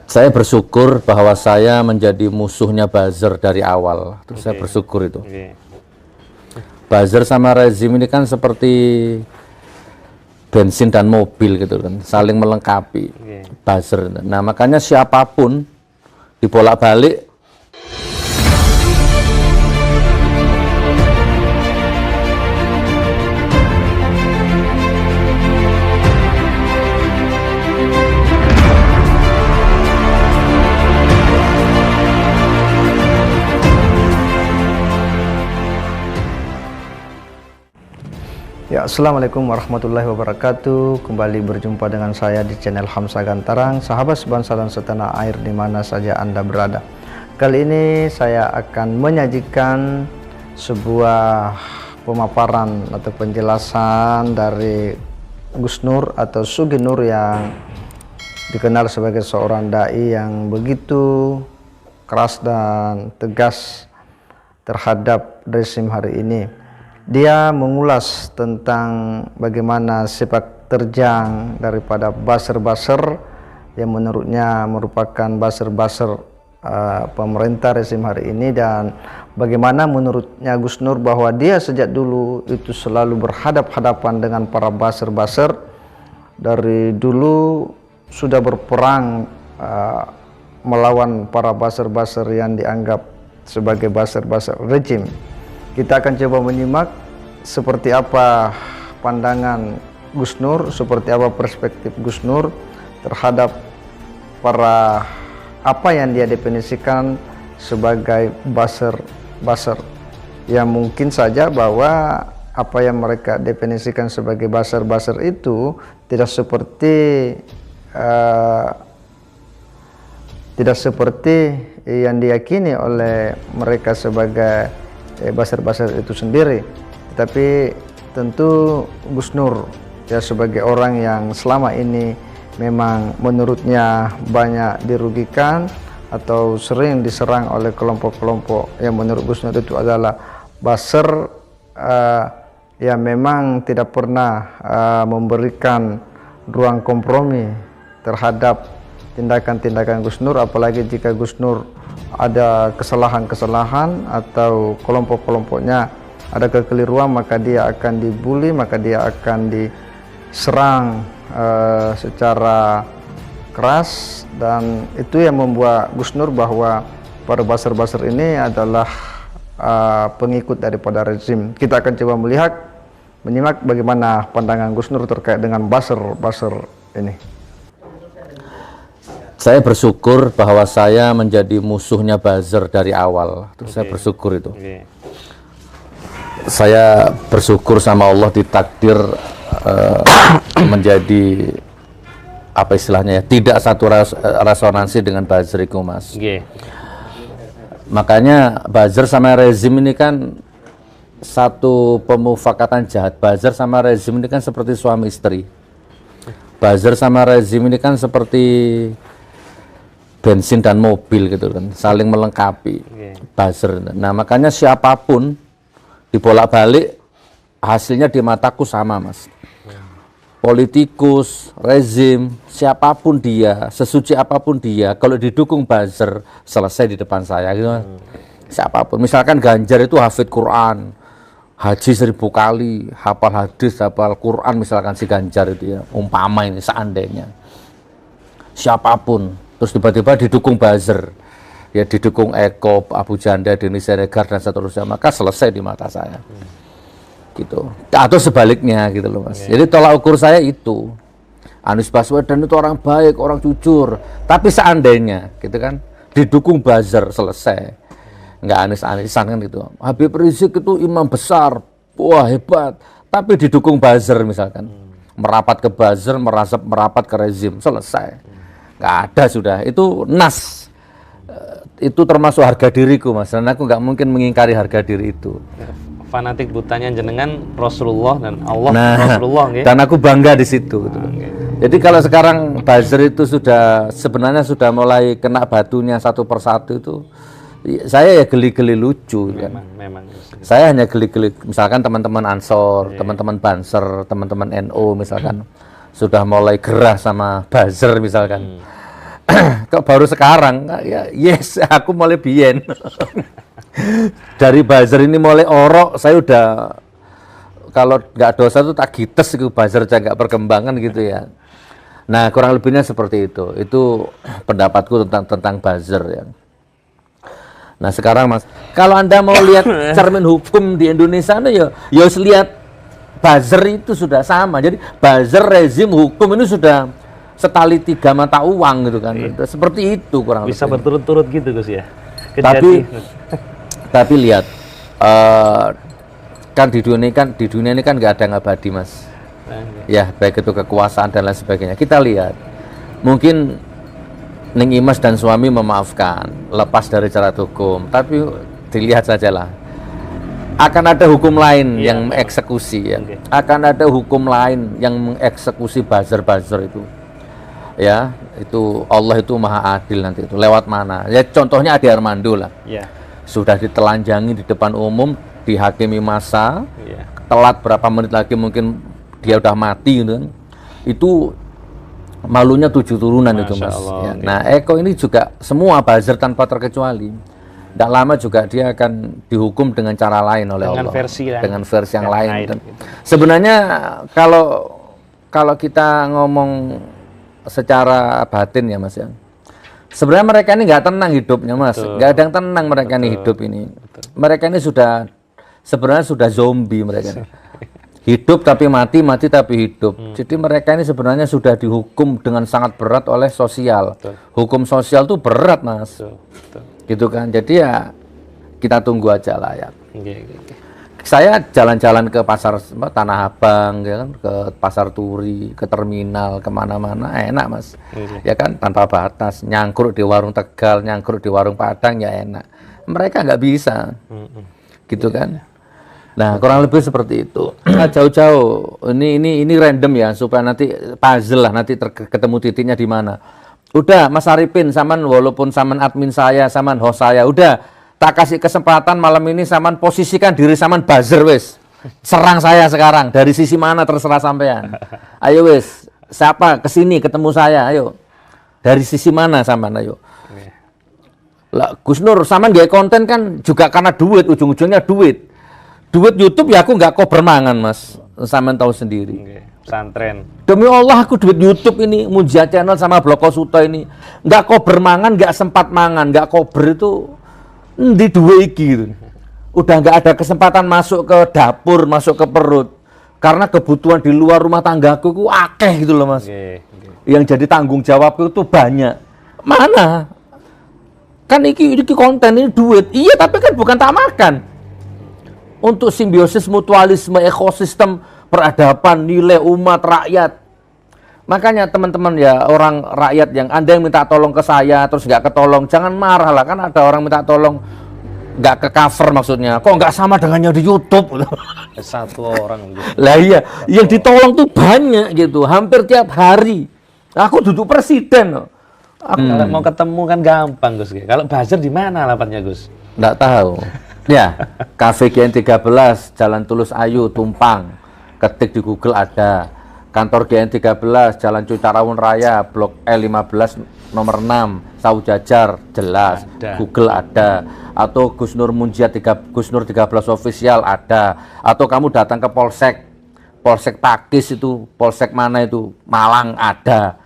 Saya bersyukur bahwa saya menjadi musuhnya buzzer dari awal. Terus saya bersyukur itu. Buzzer sama rezim ini kan seperti bensin dan mobil gitu kan, saling melengkapi. Buzzer. Nah, makanya siapapun dibolak-balik Ya, Assalamualaikum warahmatullahi wabarakatuh. Kembali berjumpa dengan saya di channel Hamzah Gantarang, sahabat sebangsa dan setanah air di mana saja Anda berada. Kali ini saya akan menyajikan sebuah pemaparan atau penjelasan dari Gus Nur atau Sugi Nur yang dikenal sebagai seorang dai yang begitu keras dan tegas terhadap rezim hari ini. Dia mengulas tentang bagaimana sepak terjang daripada buzzer-buzzer yang menurutnya merupakan buzzer-buzzer pemerintah rezim hari ini, dan bagaimana menurutnya Gus Nur bahwa dia sejak dulu itu selalu berhadap-hadapan dengan para buzzer-buzzer. Dari dulu sudah berperang melawan para buzzer-buzzer yang dianggap sebagai buzzer-buzzer rejim. Kita akan coba menyimak seperti apa pandangan Gus Nur, seperti apa perspektif Gus Nur terhadap para apa yang dia definisikan sebagai buzzer. Ya, mungkin saja bahwa apa yang mereka definisikan sebagai buzzer itu tidak seperti yang diyakini oleh mereka sebagai buzzer-buzzer itu sendiri. Tapi tentu Gus Nur ya sebagai orang yang selama ini memang menurutnya banyak dirugikan atau sering diserang oleh kelompok-kelompok yang menurut Gus Nur itu adalah buzzer yang memang tidak pernah memberikan ruang kompromi terhadap tindakan-tindakan Gus Nur, apalagi jika Gus Nur ada kesalahan-kesalahan atau kelompok-kelompoknya ada kekeliruan, maka dia akan dibully, maka dia akan diserang secara keras. Dan itu yang membuat Gus Nur bahwa para buzzer-buzzer ini adalah pengikut daripada rezim. Kita akan coba menyimak bagaimana pandangan Gus Nur terkait dengan buzzer ini. Saya bersyukur bahwa saya menjadi musuhnya buzzer dari awal. Terus saya bersyukur itu. Saya bersyukur sama Allah ditakdir menjadi apa istilahnya ya, tidak satu resonansi dengan buzzer itu, Mas. Makanya buzzer sama rezim ini kan satu pemufakatan jahat. Buzzer sama rezim ini kan seperti suami istri. Buzzer sama rezim ini kan seperti bensin dan mobil gitu kan, saling melengkapi. Buzzer. Nah, makanya siapapun dibolak-balik hasilnya di mataku sama, Mas. Politikus, rezim, siapapun dia, sesuci apapun dia, kalau didukung buzzer selesai di depan saya gitu, Mas. Siapapun, misalkan Ganjar itu hafid Quran, haji 1000 kali, hafal hadis, hafal Quran, misalkan si Ganjar itu ya, umpama ini seandainya. Siapapun terus tiba-tiba didukung buzzer, ya didukung Eko, Abu Janda, Denny Siregar dan seterusnya, maka selesai di mata saya. Gitu. Atau sebaliknya gitu loh, Mas. Jadi tolak ukur saya itu Anies Baswedan itu orang baik, orang jujur, tapi seandainya gitu kan didukung buzzer selesai. Nggak Anies-Anisan kan gitu. Habib Rizik itu imam besar, wah hebat, tapi didukung buzzer misalkan. Merapat ke buzzer, merapat ke rezim, selesai. Nggak ada sudah, itu nas. Itu termasuk harga diriku, Mas, dan aku nggak mungkin mengingkari harga diri itu. Fanatik butanya jenengan Rasulullah dan Allah. Nah, Rasulullah, dan aku bangga di situ. Jadi kalau sekarang buzzer itu sebenarnya sudah mulai kena batunya satu persatu itu, saya ya geli-geli lucu. Memang. Saya hanya geli-geli, misalkan teman-teman Ansor, teman-teman Banser, teman-teman NU misalkan sudah mulai gerah sama buzzer misalkan. kok baru sekarang? Ya, yes, aku mulai biyen. Dari buzzer ini mulai orok, saya udah kalau nggak dosa tuh tak gites itu buzzer aja nggak perkembangan gitu ya. Nah, kurang lebihnya seperti itu. Itu pendapatku tentang buzzer ya. Nah, sekarang Mas, kalau Anda mau lihat cermin hukum di Indonesia ya harus lihat buzzer itu sudah sama. Jadi buzzer rezim hukum ini sudah setali 3 mata uang gitu kan. Seperti itu kurang Bisa lebih. berturut-turut gitu Gus ya. Tapi lihat kan di dunia ini kan nggak ada yang abadi Mas. Ya, baik itu kekuasaan dan lain sebagainya. Kita lihat, mungkin Ning Imas dan suami memaafkan, lepas dari syarat hukum. Tapi dilihat sajalah, akan ada hukum lain yang mengeksekusi ya. Akan ada hukum lain yang mengeksekusi buzzer-buzzer itu. Ya, itu Allah itu maha adil nanti itu. Lewat mana? Ya contohnya Ade Armando lah. Ya. Sudah ditelanjangi di depan umum, dihakimi massa. Iya. Telat berapa menit lagi mungkin dia udah mati gitu kan. Itu malunya 7 turunan itu Mas. Allah, Ya. Nah, Eko ini juga semua buzzer tanpa terkecuali. Tidak lama juga dia akan dihukum dengan cara lain oleh Dengan Allah. versi lain. Dengan versi yang lain. lain, Dan gitu. sebenarnya kalau kita ngomong secara batin ya Mas ya. Sebenarnya mereka ini nggak tenang hidupnya Mas. Nggak ada yang tenang mereka ini hidup ini. Mereka ini sebenarnya sudah zombie mereka ini. Hidup tapi mati, mati tapi hidup. Jadi mereka ini sebenarnya sudah dihukum dengan sangat berat oleh sosial. Hukum sosial tuh berat Mas. Gitu kan. Jadi ya kita tunggu aja lah ya. Saya jalan-jalan ke pasar Tanah Abang, ya kan, ke pasar Turi, ke terminal, kemana-mana enak Mas. Ya kan, tanpa batas. Nyangkruk di warung Tegal, nyangkruk di warung Padang ya enak. Mereka nggak bisa, gitu kan. Nah, kurang lebih seperti itu. Nah, jauh-jauh. Ini random ya, supaya nanti puzzle lah, nanti ketemu titiknya di mana. Udah, Mas Arifin, saman walaupun saman admin saya, saman host saya, udah tak kasih kesempatan malam ini saman posisikan diri saman buzzer wes. Serang saya sekarang dari sisi mana terserah sampean. Ayo wes, siapa kesini ketemu saya, ayo. Dari sisi mana saman, ayo. Lah, Gus Nur, saman gaya konten kan juga karena duit, ujung-ujungnya duit. Duit YouTube ya aku nggak kober mangan Mas, saman tahu sendiri. Pesantren. Demi Allah aku duit YouTube ini, Munjia Channel sama Bloko Suto ini nggak kober mangan, nggak sempat mangan, nggak kober itu di dua iki gitu. Udah nggak ada kesempatan masuk ke dapur, masuk ke perut karena kebutuhan di luar rumah tanggaku ku akeh gitu loh Mas. Yang jadi tanggung jawabku itu banyak. Mana? Kan iki konten ini duit. Iya tapi kan bukan tak makan. Untuk simbiosis mutualisme, ekosistem, peradaban, nilai umat, rakyat. Makanya teman-teman ya, orang rakyat yang Anda yang minta tolong ke saya, terus nggak ketolong, jangan marah lah. Kan ada orang minta tolong, nggak ke cover maksudnya. Kok nggak sama dengan yang di YouTube? Satu orang gitu. Lah iya, yang ditolong tuh banyak gitu, hampir tiap hari. Aku duduk presiden. Kalau mau ketemu kan gampang Gus. Kalau buzzer di mana alamatnya Gus? Nggak tahu. Ya, Cafe GN13, Jalan Tulus Ayu, Tumpang. Ketik di Google ada. Kantor GN13, Jalan Cucarawun Raya, Blok E15 nomor 6, Saujajar, jelas. Ada. Google ada. Atau Gus Nur Munjia Gus Nur 13 official ada. Atau kamu datang ke Polsek Pakis itu, Polsek mana itu, Malang ada.